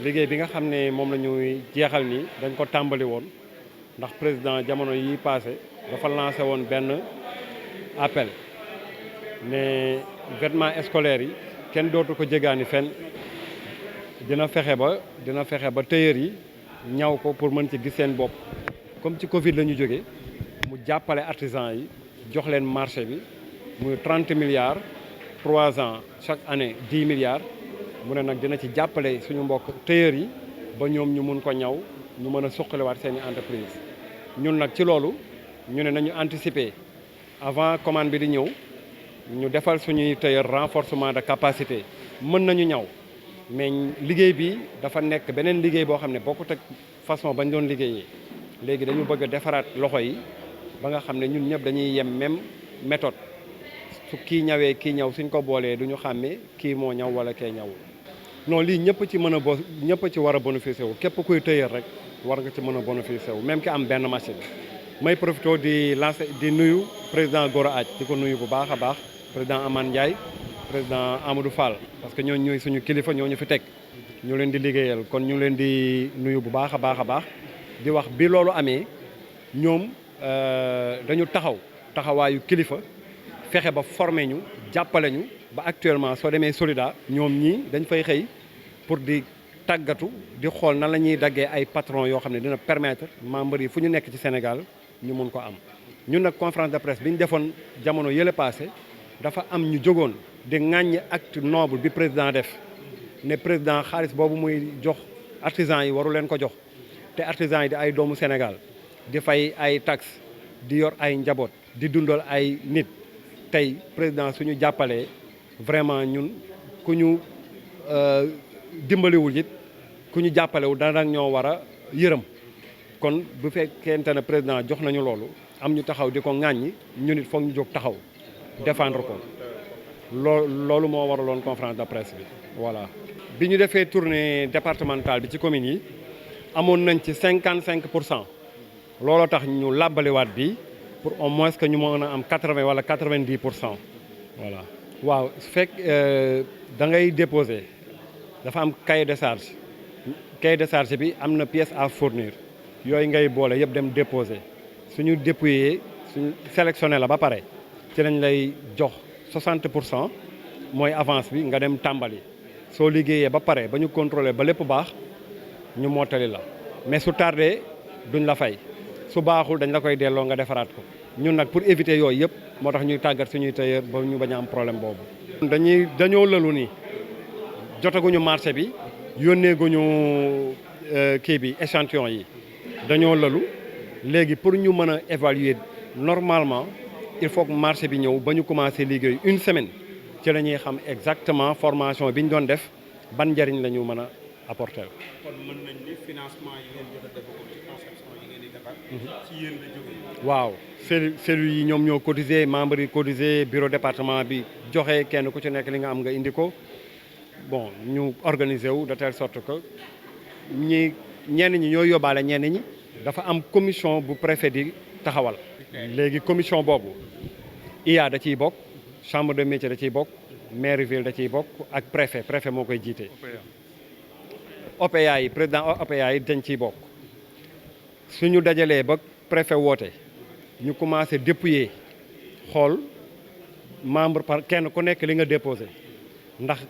liggéey bi nga xam ne moom la ñuy jeexal nii dañ ko tàmbali woon ndax président jamono yi passé dafa lancé woon benn appel ne vêtements scolaires yi kenn dootu ko jégaani fenn dina fexe ba tailleur yi ñaw ko pour mën ci gis seen bopp comme ci Covid la ñu jógee mu jàppale artisan yi jox leen marché bi muy 30 milliards 3 ans chaque année 10 milliards mu ne nag dina ci jàppale suñu mbokk tailleur yi ba ñoom ñu mun ko ñaw ñu mën a suqaliwaat seen i entreprise ñun nag ci loolu ñu ne nañu anticiper avant commande bi di ñëw ñu defal suñuy tailleur renforcement de capacité mën nañu ñaw mais liggéey bi dafa nekk beneen liggéey boo xam ne bokkut ak façon bañ doon liggéeyee léegi dañu bëgg a defaraat loxo yi ba nga xam ne ñun ñëpp dañuy yem même méthode su kii ñawee kii ñaw suñ ko boolee du ñu xàmmee kii moo ñaw wala kee ñaw non lii ñëpp ci mën a ñëpp ci war a bénéficier wu képp kuy tailleur rek war nga ci mën a bénéficier wu même ki am benn machine. may profité di nuyu président Gora Aaj di ko nuyu bu baax a baax président Amane Ndiaye président Amadou Fall parce que ñooñu ñooy suñu kilifa ñoo ñu fi teg ñu leen di liggéeyal kon ñu leen di nuyu bu baax a baax di wax bi loolu amee ñoom dañu taxawaayu kilifa fexe ba formé ñu jàppale ñu ba actuellement soo demee Solida ñoom ñii dañ fay xëy pour di tàggatu di xool nan la ñuy daggee ay patron yoo xam ne dina permettre membres yi fu ñu nekk ci Sénégal ñu mun ko am. ñun nag conférence de presse bi ñu defoon jamono yële passé dafa am ñu jógoon di ŋàññi acte noble bi président def ne président xaalis boobu muy jox artisans yi waru leen ko jox te artisans yi di ay doomu Sénégal di fay ay taxes di yor ay njaboot di dundal ay nit tey président suñu jàppalee vraiment ñun ku ñu dimbaliwul it ku ñu jàppalewul dana ñoo war a yërëm kon bu fekkente ne président jox nañu loolu am ñu taxaw di ko ŋàññi ñun it foog ñu jóg taxaw défendre ko loolu moo waraloon conférence de presse bi voilà. bi ñu defee tournée départementale bi ci communes yi amoon nañ ci 55% looloo tax ñu làbbaliwaat bi pour au moins que ñu mën a am 80 wala 90% voilà. waaw su fekk da ngay déposer dafa am cahier de charge bi am na pièce à fournir yooyu ngay boole yëpp dem déposer suñu dépouillé suñu sélectionné la ba pare ci lañ lay jox 60% mooy avance bi nga dem tàmbali soo liggéeyee ba pare ba ñu contrôler ba lépp baax ñu mottali la mais su tardé duñ la fay su baaxul dañ la koy delloo nga defaraat ko ñun nag pour éviter yooyu yëpp moo tax ñuy tàggat suñuy tailleur ba ñu bañ a am problème boobu. dañoo lëlu ni jotaguñu marché bi yónneeguñu kii bi échantillon yi dañoo lëlu léegi pour ñu mën a évaluer normalement il faut que marché bi ñëw ba ñu commencé liggéey une semaine ci la ñuy xam exactement formation bi ñu doon def ban njëriñ la ñu mën a apporter. kon mën nañ ni financement yi ngeen jot a def ci conception yi ngeen di defar. ci yéen la jógee. waaw cellules yi ñoom ñoo cotisé membres yi cotisé bureau département bi joxe kenn ku ci nekk li nga am nga indi ko bon ñu organiser wu de telle sorte que ñenn ñi ñooy yóbbaale ñenn ñi dafa am commission bu préfet di taxawal. léegi commission boobu IA da ciy bokk chambre de métier da ciy bokk maire ville da ciy bokk ak préfet moo koy jiite. OPA yi président OPA yi dañ ciy bokk suñu dajalee ba préfet woote ñu commencé dépouiller xool membre par kenn ku nekk li nga déposé ndax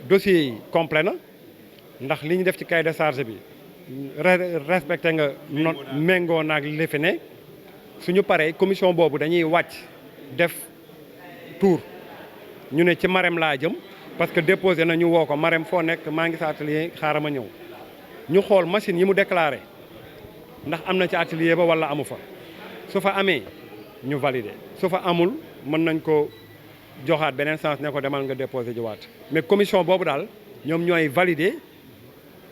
dossier yi complet na ndax li ñu def ci cahier de charge bi respecté nga méngoo naag li fi ne suñu paree commission boobu dañuy wàcc def tour ñu ne ci Marème laa jëm parce que déposé na ñu woo ko Marème foo nekk maa ngi sa atelier xaaral ma ñëw ñu xool machine yi mu déclaré ndax am na ci atelier ba wala amu fa su fa amee ñu validé su fa amul mën nañ ko joxaat beneen sens ne ko demal nga déposé jiwaat mais commission boobu daal ñoom ñooy validé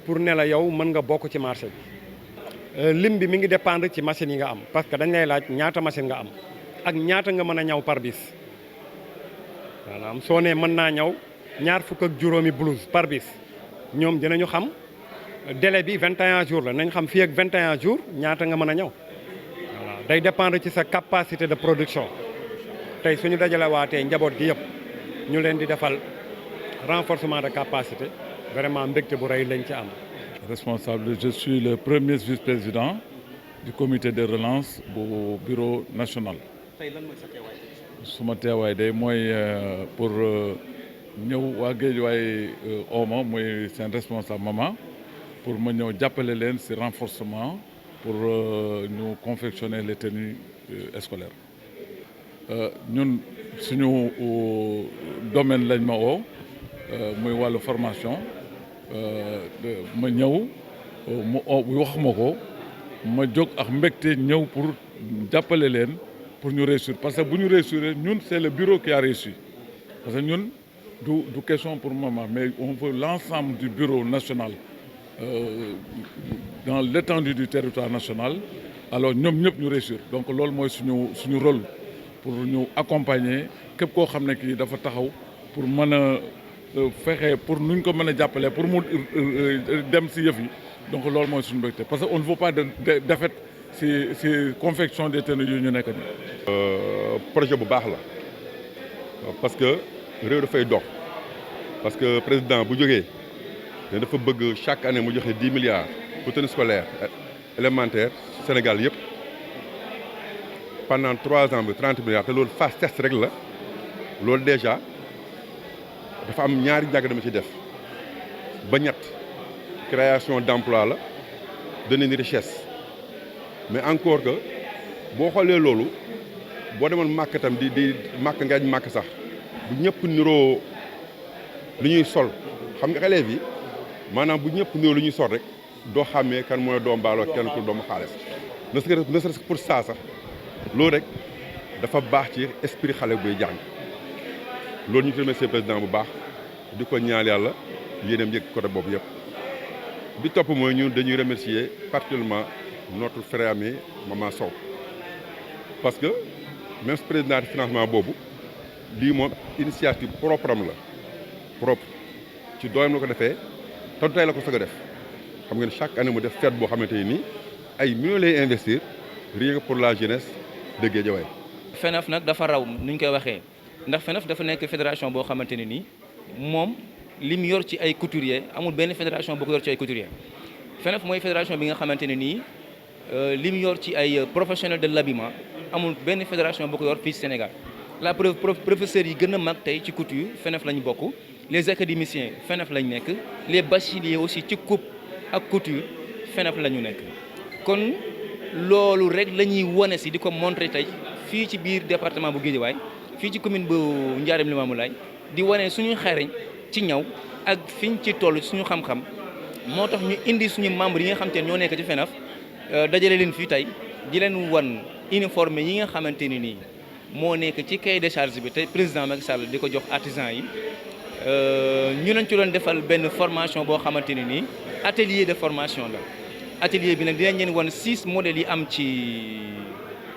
pour ne la yow mën nga bokk ci marché bi. lim bi mi ngi dépendre ci machine yi nga am parce que dañ lay laaj ñaata machine nga am ak ñaata nga mën a ñaw par bis maanaam soo nee mën naa ñaw ñaar fukk ak juróomi blouse par bis ñoom dinañu xam délai bi 21 jours la nañ xam fii ak 21 jours ñaata nga mën a ñaw voilà day dépendre ci sa capacité de production tey suñu dajale waatee njaboot gi yëpp ñu leen di defal renforcement de capacité vraiment mbégte bu rëy lañ ci am. Responsable, je suis le premier vice-président du comité de relance bu bureau national. tey lan mooy sa teewaay. suma teewaay day mooy pour ñëw waa Guédiawaye ooma muy seen responsable maman pour ma ñëw jàppale leen ci renforcement pour ñu confectionner les tenues scolaires. ñun suñu domaine lañ ma woo muy wàllu formation ma ñëw mu wax ma ko ma jóg ak mbégte ñëw pour jàppale leen pour ñu réussir parce que bu ñu réussir ñun c'est le bureau qui a réussi parce que ñun du question pour maman mais on veut l'ensemble du bureau national dans l'étendue du territoire national alors ñoom ñëpp ñu réussir donc loolu mooy suñu rôle pour ñu accompagner képp koo xam ne kii dafa taxaw pour mën a fexe pour nuñ ko mën a jàppale pour mu dem ci yëf yi donc loolu mooy suñu mbégte parce que on ne veut pas de défaite ci confection des tenues yu ñu nekk nii. projet bu baax la parce que réew dafay dox parce que président bu jógee ne dafa bëgg chaque année mu joxe 10 milliards pour tenue scolaire élémentaire Sénégal yëpp pendant 3 ans bi 30 milliards te loolu phase test rek la loolu déjà dafa am ñaari njàng dama ci def ba ñett création d'emploi la donner une richesse mais encore que boo xoolee loolu boo demoon màkk tam di màkk ngaaj màkk sax bu ñëpp niroo lu ñuy sol xam nga élèves yi maanaam bu ñëpp niroo lu ñuy sol rek doo xàmmee kan mooy doom baaloo kenn ku doomu xaalis ne serait-ce que pour ça sax loolu rek dafa baax ci esprit xale buy jàng loolu ñu remercier président bu baax di ko ñaan yàlla yéenam yëg côté boobu yëpp bi topp mooy ñun dañuy remercier particulièrement notre frère ami Maman Sow parce que même président de financement boobu lii moom initiative propre am la propre ci doyam la ko defee te tey la ko soog a def xam nga ne chaque année mu def fête boo xamante ni ay millions lay investir rien que pour la jeunesse de Guédiawaye. FENAF nag dafa raw ni ñu koy waxee ndax FENAF dafa nekk fédération boo xamante ne nii moom li mu yor ci ay couturiers amul benn fédération boo ko yor ci ay couturiers FENAF mooy fédération bi nga xamante ne nii li mu yor ci ay professionnels de l'habillement amul benn fédération boo ko yor fii ci Sénégal. la preuve professeurs yi gën a mag tey ci couture FENAF lañ bokk les académiciens FENAF lañ nekk les bacheliers aussi ci coupe ak couture FENAF la ñu nekk kon loolu rek la ñuy wane si di ko montrer tey fii ci biir département bu Guédiawaye fii ci commune bu Ndiarème Limamoulaye di wane suñuy xarañ ci ñaw ak fiñ ci toll suñu xam-xam moo tax ñu indi suñu membres yi nga xam te ñoo nekk ci FENAF dajale leen fii tey di leen wan uniforme yi nga xamante ne nii moo nekk ci cahier de charge bi te président Macky Sall di ko jox artisan yi ñu lañ ci doon defal benn formation boo xamante ne nii atelier de formation la atelier bi nag dinañ leen wan 6 modèles yi am ci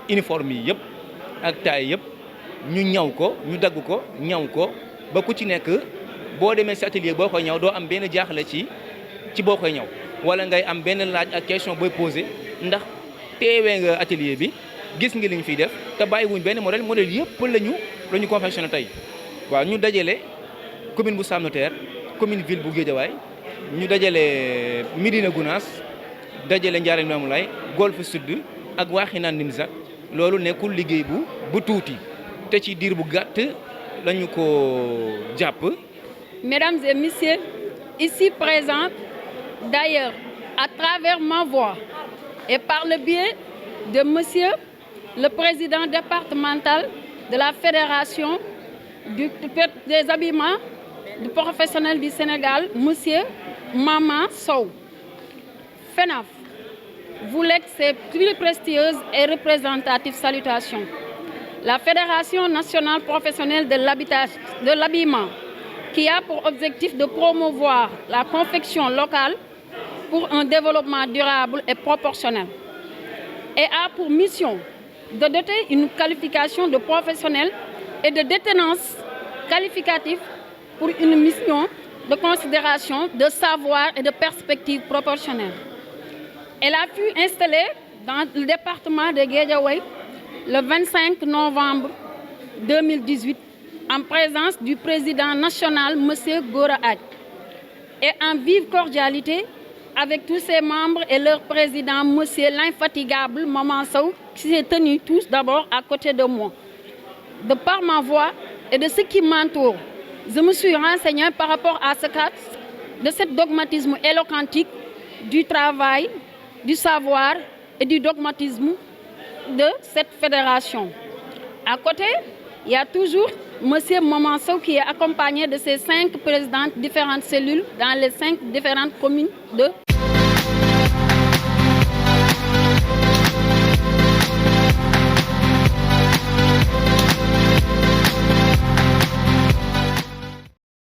uniforme yi yëpp ak taille yëpp ñu ñaw ko ñu dagg ko ñaw ko ba ku ci nekk boo demee si atelier boo koy ñaw doo am benn jaaxle ci boo koy ñaw wala ngay am benn laaj ak question booy posé ndax teewee nga atelier bi gis nga li ñu fiy def te bàyyiwuñ benn modèle yëpp la ñu confectionné tey waaw ñu dajale commune bu Sam Notaire commune ville bu Guédiawaye ñu dajale Médina Gounass dajale Ndiarème Limamoulaye Golf Sud ak Wakhinane Nimzatt loolu nekkul liggéey bu tuuti te ci diir bu gàtt lañu ko jàpp. Mesdames et messieurs, ici présents, d'ailleurs, à travers ma voix et par le biais de monsieur le président départemental de la Fédération des habillements du professionnel du Sénégal, monsieur Maman Sow. FENAF vous lègue ses plus prestigieuses et représentatives salutations. La Fédération nationale professionnelle de l'habillement, qui a pour objectif de promouvoir la confection locale pour un développement durable et proportionnel, et a pour mission de doter une qualification de professionnel et de détenance qualificative pour une mission de considération, de savoir et de perspective proportionnelle. Elle a pu installer dans le département de Guédiawaye le 25 novembre 2018 en présence du président national, M. Gora Hadj. et en vive cordialité avec tous ses membres et leur président, monsieur l'infatigable Maman Sow, qui s'est tenu tous d'abord à côté de moi. De par ma voix et de ce qui m'entoure, je me suis renseignée par rapport à ce cas de ce dogmatisme éloquentique du travail, du savoir et du dogmatisme de cette fédération. À côté, il y a toujours M. Maman Sow qui est accompagné de ses 5 présidents de différentes cellules dans les 5 différentes communes de